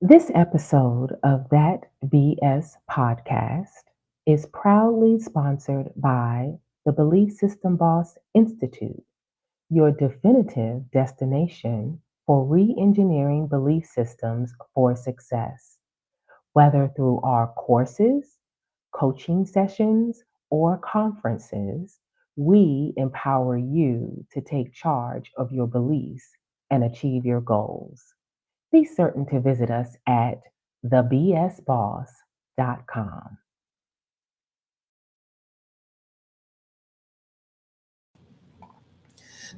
This episode of That BS podcast is proudly sponsored by the Belief System Boss Institute, your definitive destination for re engineering belief systems for success. Whether through our courses, coaching sessions, or conferences, we empower you to take charge of your beliefs and achieve your goals. Be certain to visit us at thebsboss.com.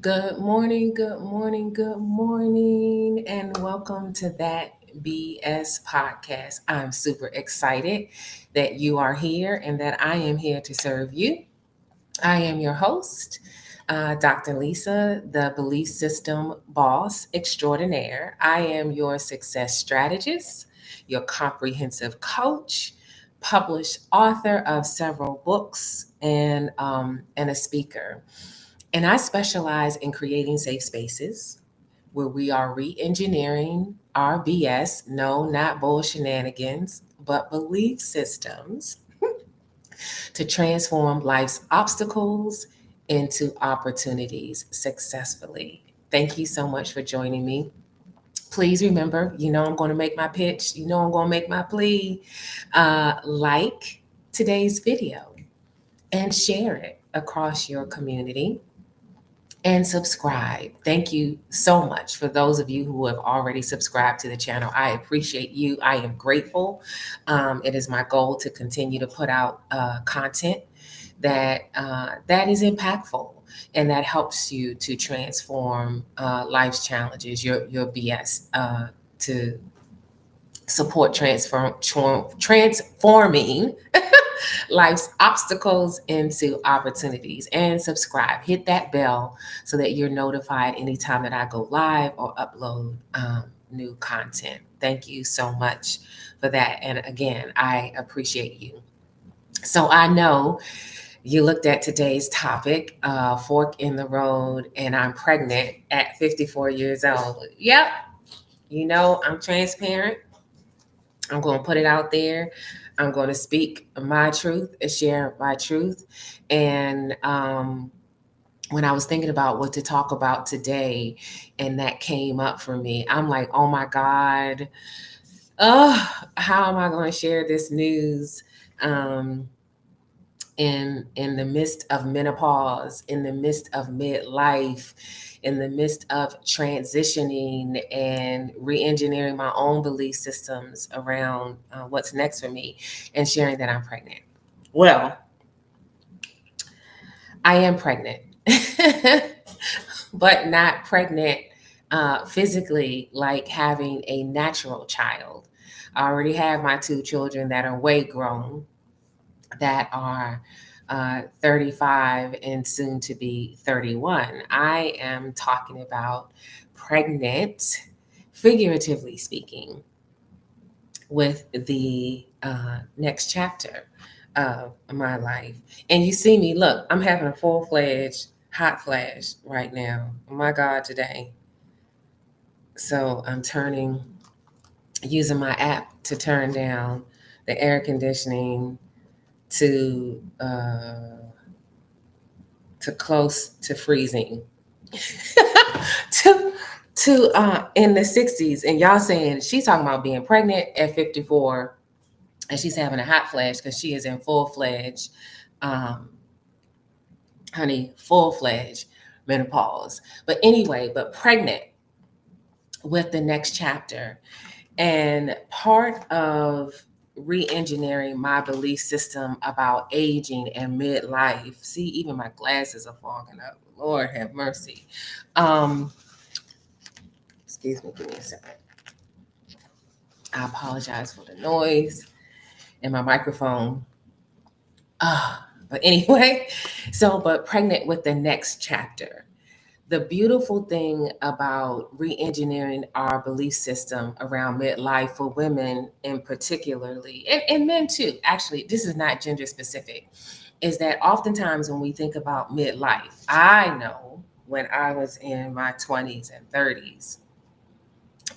Good morning, good morning, good morning, and welcome to that BS podcast. I'm super excited that you are here and that I am here to serve you. I am your host, Dr. Lisa, the Belief System Boss Extraordinaire. I am your success strategist, your comprehensive coach, published author of several books, and a speaker. And I specialize in creating safe spaces where we are re engineering our BS, no, not bull shenanigans, but belief systems to transform life's obstacles into opportunities successfully. Thank you so much for joining me. Please remember, I'm going to make my pitch, I'm going to make my plea. Like today's video and share it across your community and subscribe. Thank you so much for those of you who have already subscribed to the channel. I appreciate you. I am grateful. It is my goal to continue to put out content that is impactful and that helps you to transform life's challenges, your BS, to support transforming life's obstacles into opportunities. And subscribe, hit that bell so that you're notified anytime that I go live or upload new content. Thank you so much for that. And again, I appreciate you. So I know you looked at today's topic, fork in the road, and I'm pregnant at 54 years old. Yep, I'm transparent. I'm going to put it out there. I'm going to speak my truth and share my truth. And when I was thinking about what to talk about today, and that came up for me, I'm like, oh my God, how am I going to share this news? In the midst of menopause, in the midst of midlife, in the midst of transitioning and re-engineering my own belief systems around what's next for me, and sharing that I'm pregnant. Well, I am pregnant, but not pregnant physically, like having a natural child. I already have my two children that are way grown, that are 35 and soon to be 31. I am talking about pregnant, figuratively speaking, with the next chapter of my life. And you see me, look, I'm having a full-fledged hot flash right now. Oh my God, today. So I'm using my app to turn down the air conditioning to close to freezing to in the 60s. And y'all saying she's talking about being pregnant at 54 and she's having a hot flash because she is in full-fledged um full-fledged menopause. But anyway, but pregnant with the next chapter. And part of re-engineering my belief system about aging and midlife. See, even my glasses are fogging up. Lord have mercy. Um, excuse me, give me a second. I apologize for the noise and my microphone. But anyway, but pregnant with the next chapter. The beautiful thing about re-engineering our belief system around midlife for women in particularly, and men too, actually, this is not gender specific, is that oftentimes when we think about midlife, I know when I was in my 20s and 30s,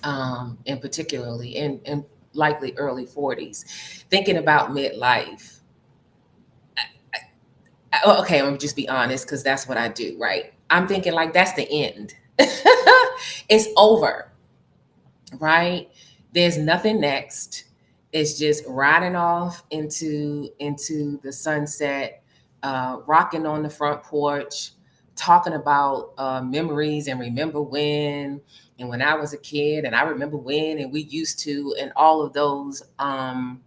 and particularly in likely early 40s, thinking about midlife. Okay, I'm gonna just be honest because that's what I do, right? I'm thinking like that's the end. It's over, right? There's nothing next. It's just riding off into the sunset, rocking on the front porch, talking about memories and remember when, and when I was a kid, and I remember when, and we used to, and all of those. I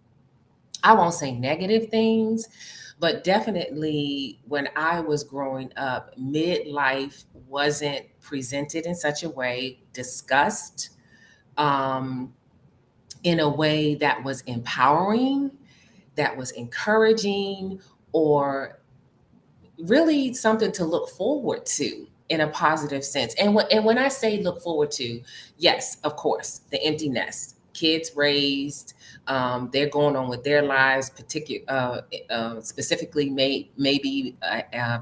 won't say negative things, but definitely when I was growing up, midlife wasn't presented in such a way, discussed um, in a way that was empowering, that was encouraging, or really something to look forward to in a positive sense. And when I say look forward to, yes, of course, the empty nest, kids raised, they're going on with their lives, specifically maybe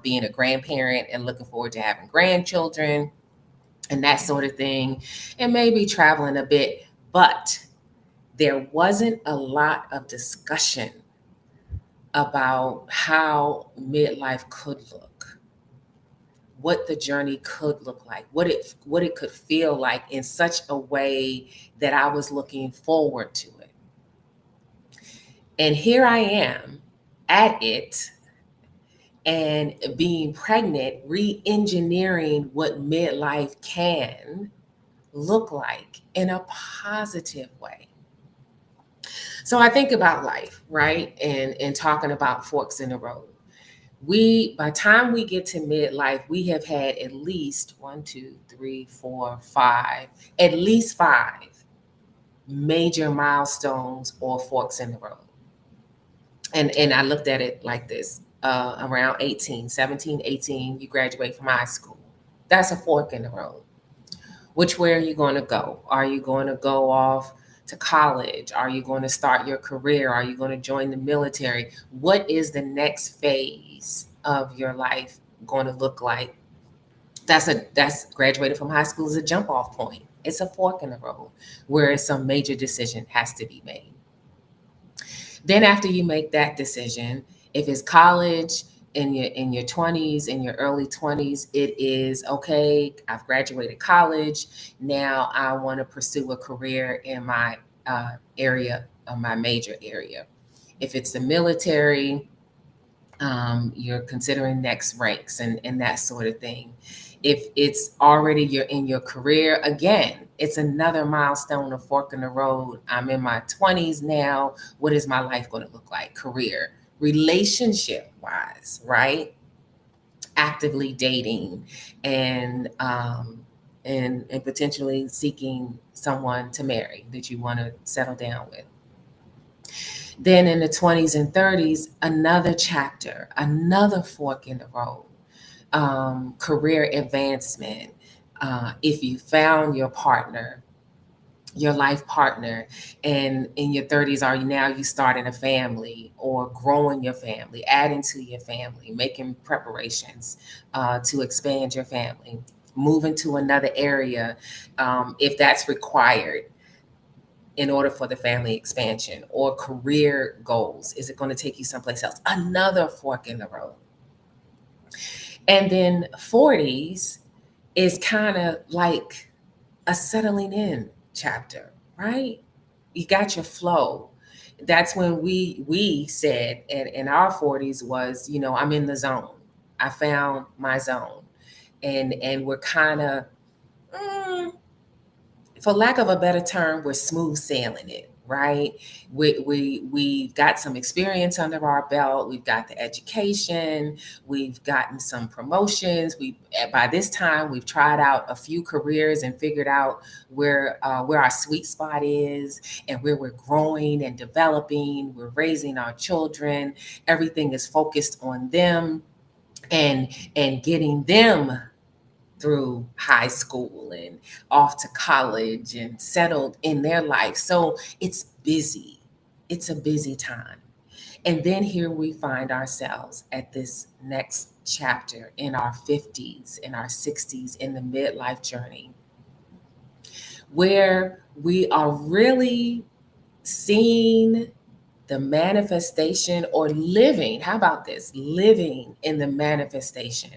being a grandparent and looking forward to having grandchildren and that sort of thing, and maybe traveling a bit. But there wasn't a lot of discussion about how midlife could look, what the journey could look like, what it could feel like in such a way that I was looking forward to it. And here I am at it and being pregnant, re-engineering what midlife can look like in a positive way. So I think about life, right? And talking about forks in the road. We by the time we get to midlife, we have had at least one, two, three, four, five, at least five major milestones or forks in the road. And I looked at it like this. Around 18, 17, 18, you graduate from high school. That's a fork in the road. Which way are you going to go? Are you going to go off to college? Are you going to start your career? Are you going to join the military? What is the next phase of your life going to look like? That's graduated from high school is a jump off point. It's a fork in the road where some major decision has to be made. Then after you make that decision, if it's college in your 20s, in your early 20s, it is okay, I've graduated college. Now I want to pursue a career in my area, my major area. If it's the military, you're considering next ranks and that sort of thing. If it's already you're in your career, again, it's another milestone, a fork in the road. I'm in my 20s now. What is my life going to look like? Career, relationship wise, right? Actively dating and and potentially seeking someone to marry that you want to settle down with. Then in the 20s and 30s, another chapter, another fork in the road, career advancement. If you found your partner, your life partner, and in your 30s, are you now you starting a family or growing your family, adding to your family, making preparations to expand your family, moving to another area if that's required in order for the family expansion or career goals? Is it going to take you someplace else? Another fork in the road. And then 40s is kind of like a settling in chapter, right? You got your flow. That's when we said in our 40s was, I'm in the zone. I found my zone. And we're kind of for lack of a better term, we're smooth sailing it, right? We've got some experience under our belt. We've got the education. We've gotten some promotions. We by this time we've tried out a few careers and figured out where our sweet spot is and where we're growing and developing. We're raising our children. Everything is focused on them and getting them through high school and off to college and settled in their life. So it's busy. It's a busy time. And then here we find ourselves at this next chapter in our 50s, in our 60s, in the midlife journey, where we are really seeing the manifestation or living, how about this? Living in the manifestation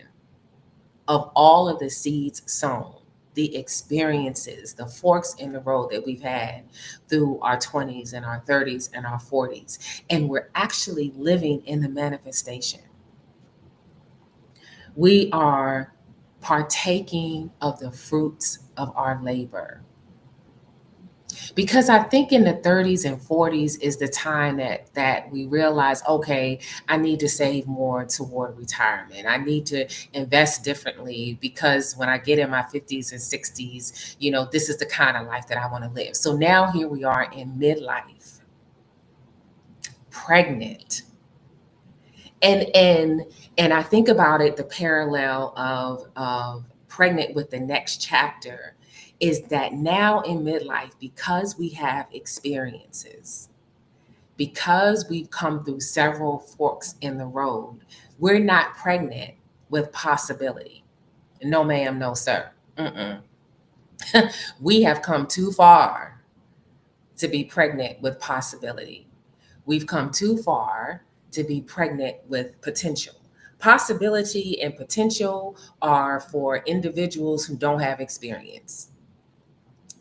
of all of the seeds sown, the experiences, the forks in the road that we've had through our 20s and our 30s and our 40s. And we're actually living in the manifestation. We are partaking of the fruits of our labor. Because I think in the 30s and 40s is the time that we realize, okay, I need to save more toward retirement. I need to invest differently because when I get in my 50s and 60s, this is the kind of life that I want to live. So now here we are in midlife, pregnant. And I think about it, the parallel of pregnant with the next chapter is that now in midlife, because we have experiences, because we've come through several forks in the road, we're not pregnant with possibility. No, ma'am, no, sir. Mm-mm. We have come too far to be pregnant with possibility. We've come too far to be pregnant with potential. Possibility and potential are for individuals who don't have experience.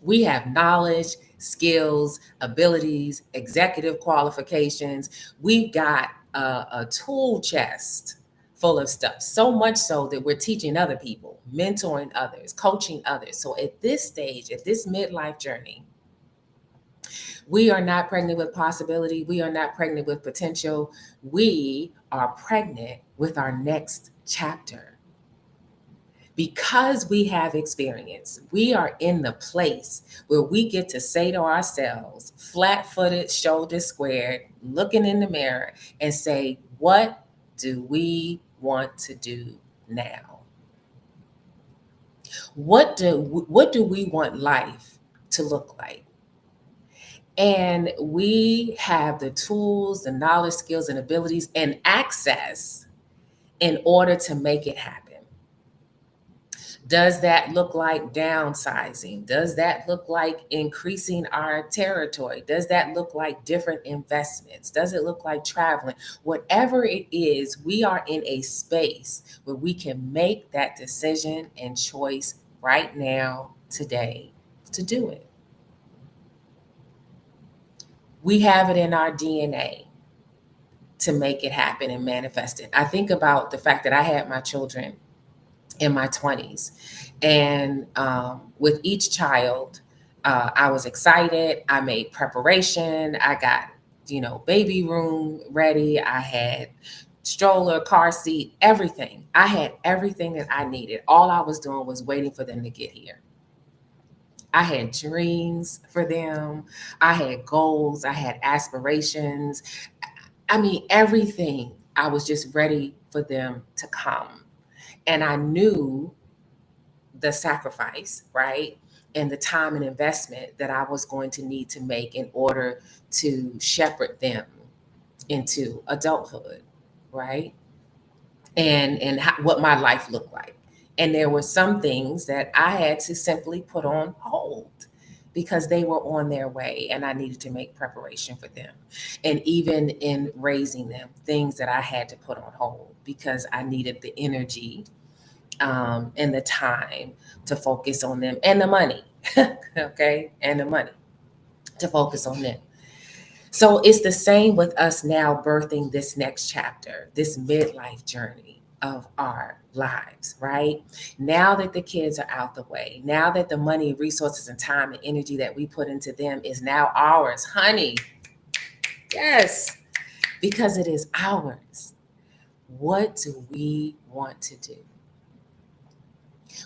We have knowledge, skills, abilities, executive qualifications. We've got a tool chest full of stuff, so much so that we're teaching other people, mentoring others, coaching others. So at this stage, at this midlife journey, we are not pregnant with possibility. We are not pregnant with potential. We are pregnant with our next chapter. Because we have experience, we are in the place where we get to say to ourselves, flat footed, shoulders squared, looking in the mirror, and say, what do we want to do now? What do we want life to look like? And we have the tools, the knowledge, skills, and abilities and access in order to make it happen. Does that look like downsizing? Does that look like increasing our territory? Does that look like different investments? Does it look like traveling? Whatever it is, we are in a space where we can make that decision and choice right now, today, to do it. We have it in our DNA to make it happen and manifest it. I think about the fact that I had my children in my 20s. And with each child, I was excited. I made preparation. I got, baby room ready. I had stroller, car seat, everything. I had everything that I needed. All I was doing was waiting for them to get here. I had dreams for them. I had goals. I had aspirations. I mean, everything. I was just ready for them to come. And I knew the sacrifice, right? And the time and investment that I was going to need to make in order to shepherd them into adulthood, right? And what my life looked like. And there were some things that I had to simply put on hold because they were on their way and I needed to make preparation for them. And even in raising them, things that I had to put on hold because I needed the energy and the time to focus on them and the money, okay, and the money to focus on them. So it's the same with us now birthing this next chapter, this midlife journey of our lives, right? Now that the kids are out the way, now that the money, resources, and time and energy that we put into them is now ours, honey. Yes, because it is ours. What do we want to do?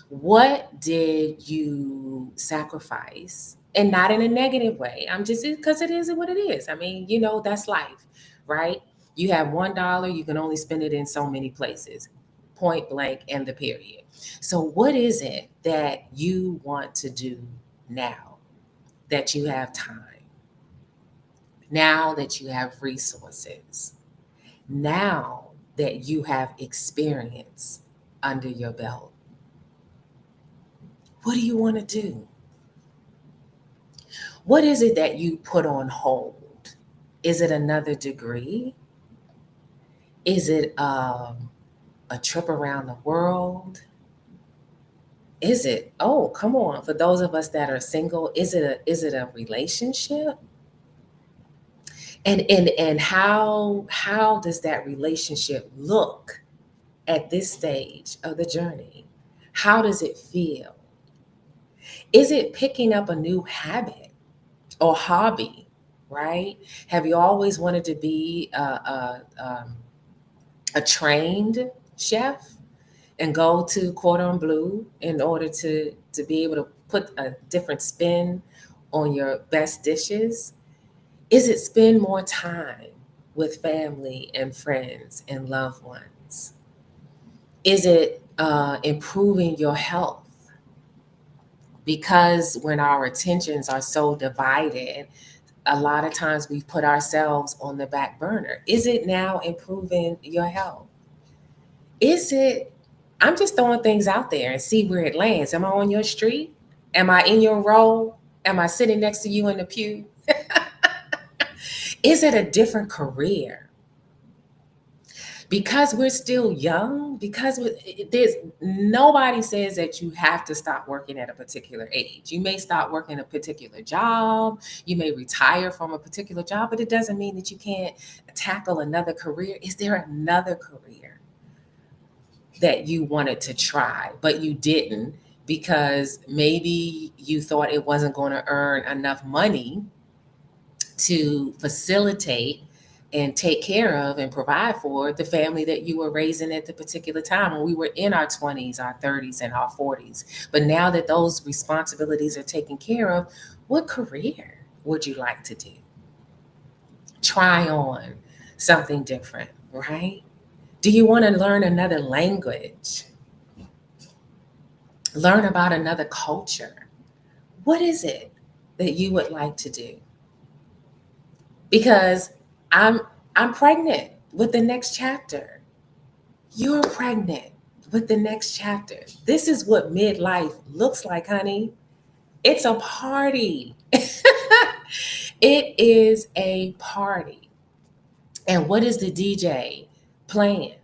What did you sacrifice? And not in a negative way. I'm just because it is what it is. I mean, that's life, right? You have $1, you can only spend it in so many places, point blank, and the period. So, what is it that you want to do now that you have time, now that you have resources, now that you have experience under your belt? What do you want to do? What is it that you put on hold? Is it another degree? Is it a trip around the world? Is it, oh, come on, for those of us that are single, is it a relationship? And how does that relationship look at this stage of the journey? How does it feel? Is it picking up a new habit or hobby, right? Have you always wanted to be a trained chef and go to Cordon Bleu in order to be able to put a different spin on your best dishes? Is it spend more time with family and friends and loved ones? Is it improving your health? Because when our attentions are so divided, a lot of times we put ourselves on the back burner. Is it now improving your health? Is it, I'm just throwing things out there and see where it lands. Am I on your street? Am I in your role? Am I sitting next to you in the pew? Is it a different career? Because we're still young, there's nobody says that you have to stop working at a particular age. You may stop working a particular job, you may retire from a particular job, but it doesn't mean that you can't tackle another career. Is there another career that you wanted to try, but you didn't because maybe you thought it wasn't going to earn enough money to facilitate and take care of and provide for the family that you were raising at the particular time when we were in our 20s, our 30s, and our 40s. But now that those responsibilities are taken care of, what career would you like to do? Try on something different, right? Do you want to learn another language? Learn about another culture? What is it that you would like to do? Because I'm I'm pregnant with the next chapter. You're pregnant with the next chapter. This is what midlife looks like, honey. It's a party. It is a party. And what is the DJ playing?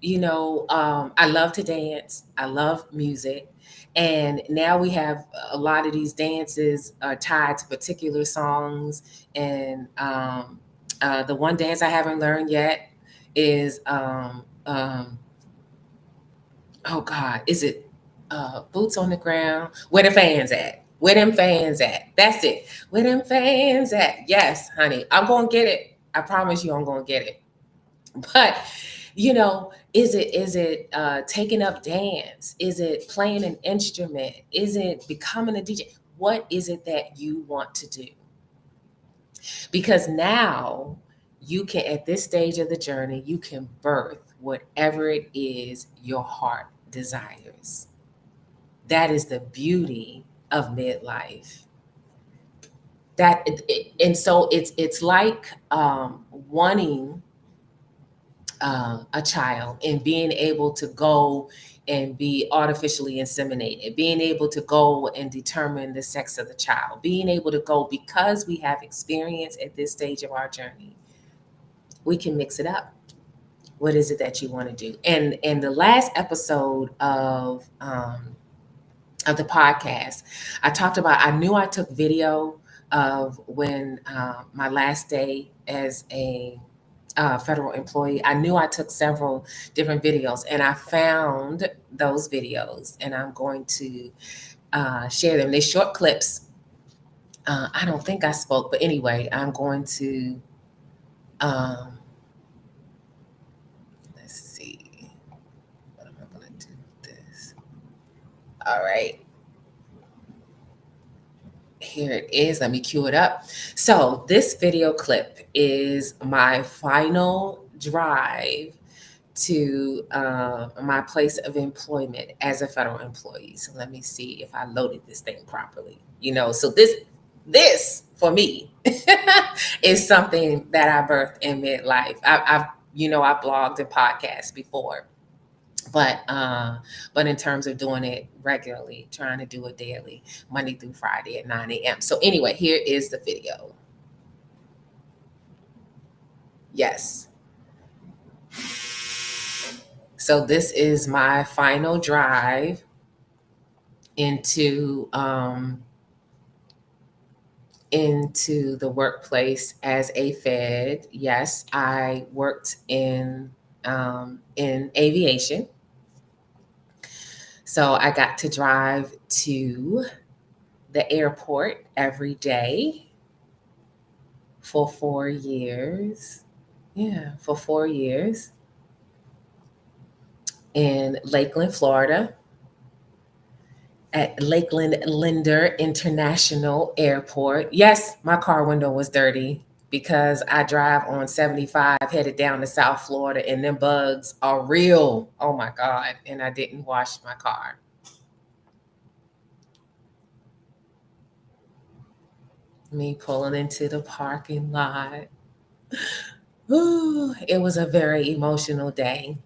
I love to dance. I love music. And now we have a lot of these dances are tied to particular songs. And the one dance I haven't learned yet is, oh God, is it Boots on the Ground? Where the fans at? Where them fans at? That's it. Where them fans at? Yes, honey, I'm going to get it. I promise you I'm going to get it. But is it taking up dance? Is it playing an instrument? Is it becoming a DJ? What is it that you want to do? Because now you can, at this stage of the journey, you can birth whatever it is your heart desires. That is the beauty of midlife. And so it's like wanting a child and being able to go and be artificially inseminated, being able to go and determine the sex of the child, being able to go because we have experience at this stage of our journey, we can mix it up. What is it that you want to do? And the last episode of the podcast, I talked about, I knew I took video of when my last day as a federal employee. I knew I took several different videos, and I found those videos, and I'm going to share them. They're short clips. I don't think I spoke, but anyway, I'm going to, um, let's see, what am I going to do with this? All right. Here it is. Let me cue it up. So, this video clip is my final drive to my place of employment as a federal employee. So let me see if I loaded this thing properly. So this for me is something that I birthed in midlife. I've blogged and podcast before, But in terms of doing it regularly, trying to do it daily, Monday through Friday at 9 a.m. So anyway, here is the video. Yes. So this is my final drive into into the workplace as a Fed. Yes, I worked in aviation, so I got to drive to the airport every day for 4 years. Yeah, for 4 years in Lakeland, Florida, at Lakeland Linder International Airport. Yes, my car window was dirty because I drive on 75 headed down to South Florida and them bugs are real. Oh my God. And I didn't wash my car. Me pulling into the parking lot. Ooh, it was a very emotional day.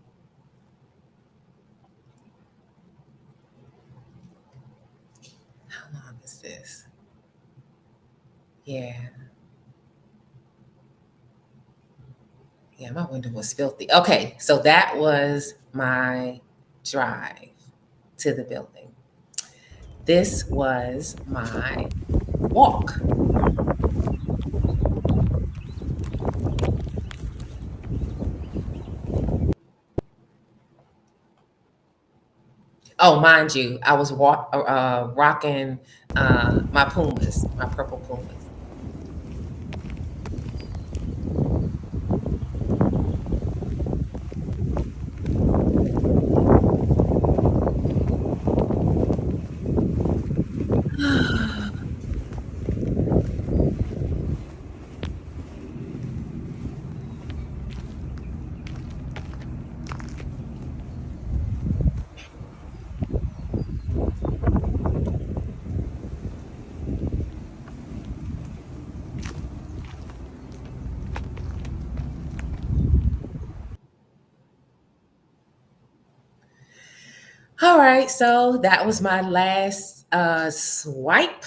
How long is this? Yeah. Yeah, my window was filthy. Okay, so that was my drive to the building. This was my walk. Oh, mind you, I was rocking my Pumas, my purple Pumas. All right, so that was my last swipe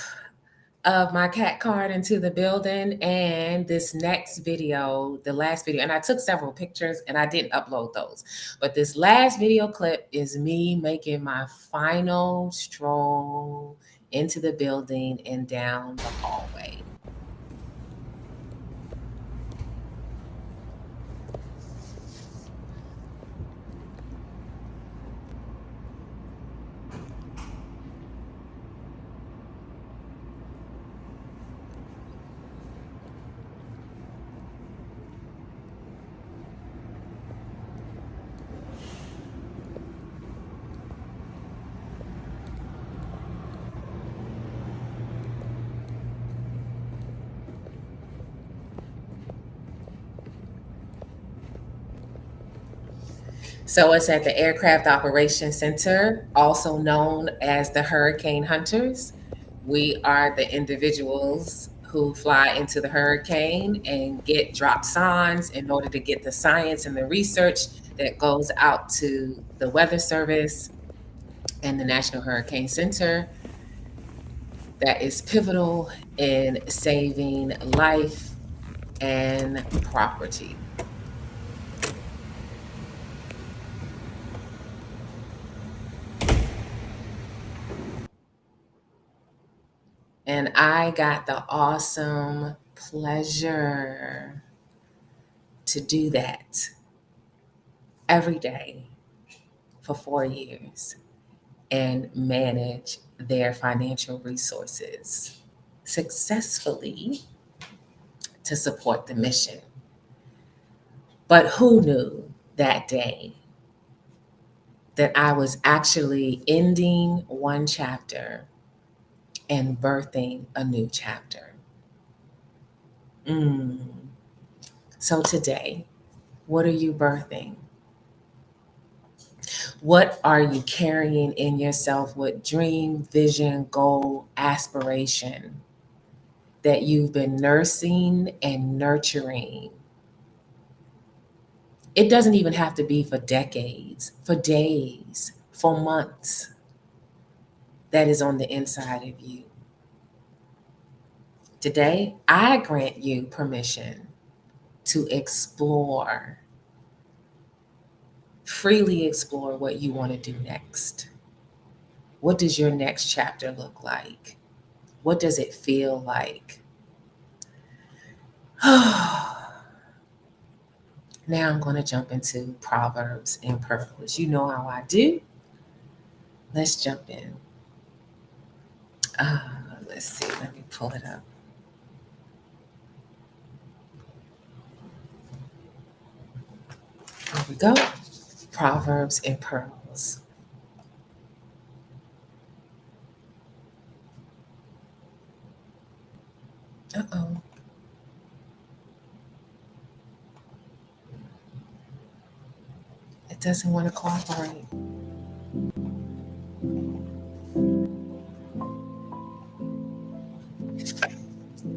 of my cat card into the building. And this next video, the last video, and I took several pictures and I didn't upload those, but this last video clip is me making my final stroll into the building and down the hallway. So it's at the Aircraft Operations Center, also known as the Hurricane Hunters. We are the individuals who fly into the hurricane and get drop signs in order to get the science and the research that goes out to the Weather Service and the National Hurricane Center that is pivotal in saving life and property. And I got the awesome pleasure to do that every day for 4 years and manage their financial resources successfully to support the mission. But who knew that day that I was actually ending one chapter and birthing a new chapter? Mm. So today, what are you birthing? What are you carrying in yourself? What dream, vision, goal, aspiration that you've been nursing and nurturing It doesn't even have to be for decades, for days, for months, that is on the inside of you. Today, I grant you permission to explore, freely explore what you want to do next. What does your next chapter look like? What does it feel like? Now I'm going to jump into Proverbs and Purpose. You know how I do. Let's jump in. Uh, let's see. Let me pull it up. Here we go. Proverbs and Pearls. Uh-oh. It doesn't want to cooperate.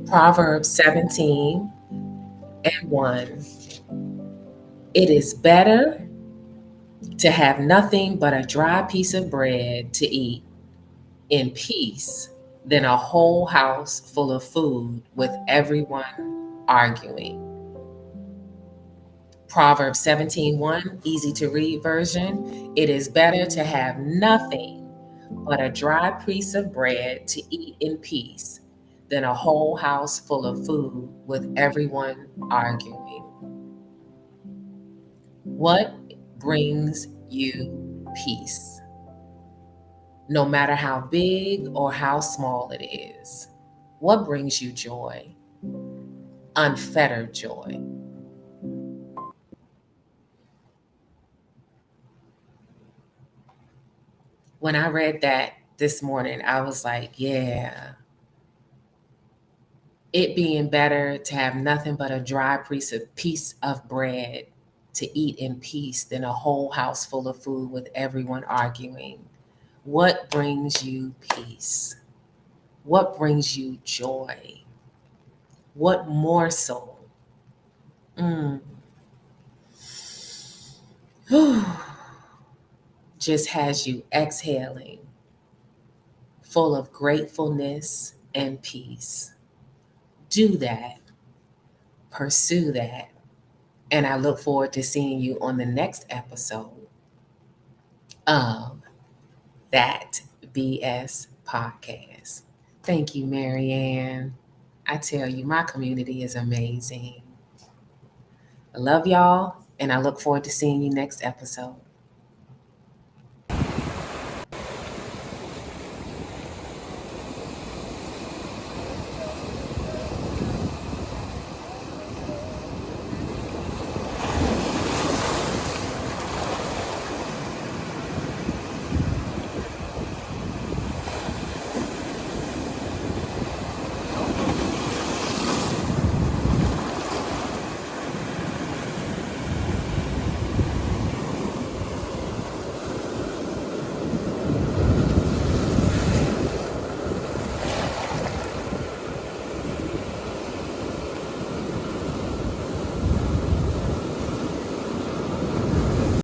Proverbs 17 and 1. It is better to have nothing but a dry piece of bread to eat in peace than a whole house full of food with everyone arguing. Proverbs 17:1, easy to read version. It is better to have nothing but a dry piece of bread to eat in peace than a whole house full of food with everyone arguing. What brings you peace? No matter how big or how small it is. What brings you joy? Unfettered joy. When I read that this morning, I was like, yeah, it being better to have nothing but a dry piece of bread to eat in peace than a whole house full of food with everyone arguing. What brings you peace? What brings you joy? What more so? Mm. Just has you exhaling, full of gratefulness and peace. Do that, pursue that, and I look forward to seeing you on the next episode of that BS podcast. Thank you, Marianne. I tell you, my community is amazing. I love y'all, and I look forward to seeing you next episode.